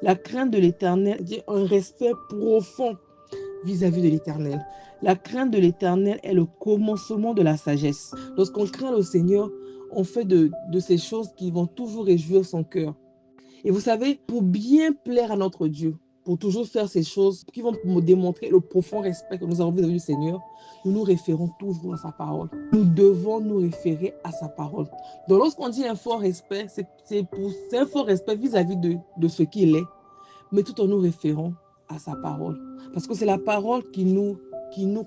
La crainte de l'Éternel, c'est un respect profond vis-à-vis de l'Éternel. La crainte de l'Éternel est le commencement de la sagesse. Lorsqu'on craint le Seigneur, on fait de ces choses qui vont toujours réjouir son cœur. Et vous savez, pour bien plaire à notre Dieu, pour toujours faire ces choses qui vont nous démontrer le profond respect que nous avons vis-à-vis du Seigneur, nous nous référons toujours à sa parole. Nous devons nous référer à sa parole. Donc lorsqu'on dit un fort respect, c'est un fort respect vis-à-vis de ce qu'il est, mais tout en nous référant à sa parole. Parce que c'est la parole qui nous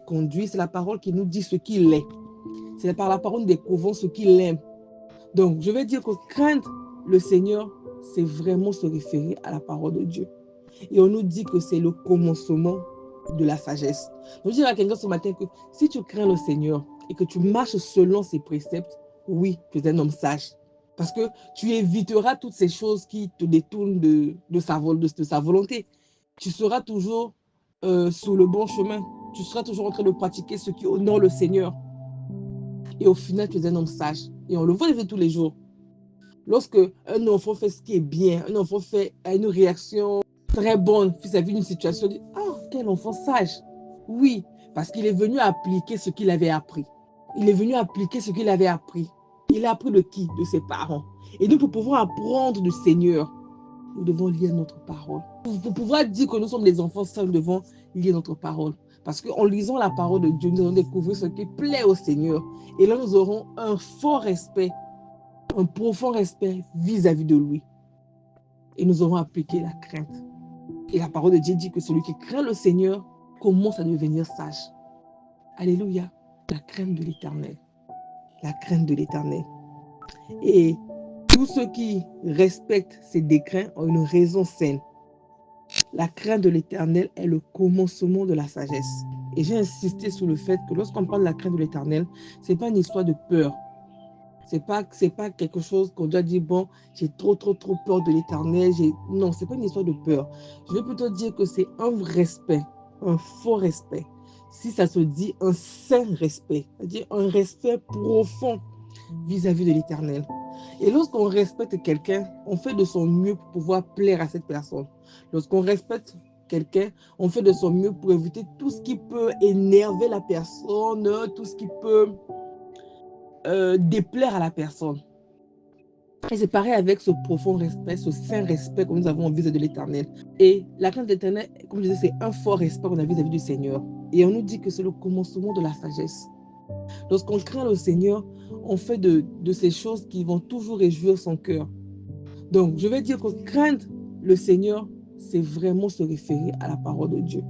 conduit, c'est la parole qui nous dit ce qu'il est. C'est par la parole que nous découvrons ce qu'il aime. Donc, je vais dire que craindre le Seigneur, c'est vraiment se référer à la parole de Dieu. Et on nous dit que c'est le commencement de la sagesse. Donc, je dirais à quelqu'un ce matin que si tu crains le Seigneur et que tu marches selon ses préceptes, oui, tu es un homme sage. Parce que tu éviteras toutes ces choses qui te détournent de sa volonté. Tu seras toujours sur le bon chemin. Tu seras toujours en train de pratiquer ce qui honore le Seigneur. Et au final, tu es un homme sage. Et on le voit tous les jours. Lorsque un enfant fait ce qui est bien, un enfant fait une réaction très bonne vis-à-vis d'une situation, on dit « Ah, quel enfant sage !» Oui, parce qu'il est venu appliquer ce qu'il avait appris. Il est venu appliquer ce qu'il avait appris. Il a appris de qui? De ses parents. Et nous, pour pouvoir apprendre du Seigneur, nous devons lire notre parole. Pour pouvoir dire que nous sommes des enfants sages, nous devons lire notre parole. Parce qu'en lisant la parole de Dieu, nous allons découvrir ce qui plaît au Seigneur. Et là, nous aurons un fort respect, un profond respect vis-à-vis de lui. Et nous aurons appliqué la crainte. Et la parole de Dieu dit que celui qui craint le Seigneur commence à devenir sage. Alléluia. La crainte de l'Éternel. La crainte de l'Éternel. Et tous ceux qui respectent ces décrets ont une raison saine. La crainte de l'Éternel est le commencement de la sagesse. Et j'ai insisté sur le fait que lorsqu'on parle de la crainte de l'Éternel, ce n'est pas une histoire de peur. C'est pas quelque chose qu'on doit dire, bon, j'ai trop peur de l'Éternel. Non, ce n'est pas une histoire de peur. Je vais plutôt dire que c'est un respect, un fort respect. Si ça se dit un saint respect, c'est-à-dire un respect profond vis-à-vis de l'Éternel. Et lorsqu'on respecte quelqu'un, on fait de son mieux pour pouvoir plaire à cette personne. Lorsqu'on respecte quelqu'un, on fait de son mieux pour éviter tout ce qui peut énerver la personne, tout ce qui peut déplaire à la personne. Et c'est pareil avec ce profond respect, ce saint respect que nous avons vis-à-vis de l'Éternel. Et la crainte de l'Éternel, comme je disais, c'est un fort respect qu'on a vis-à-vis du Seigneur. Et on nous dit que c'est le commencement de la sagesse. Lorsqu'on craint le Seigneur, on fait de ces choses qui vont toujours réjouir son cœur. Donc, je vais dire que craindre le Seigneur, c'est vraiment se référer à la parole de Dieu.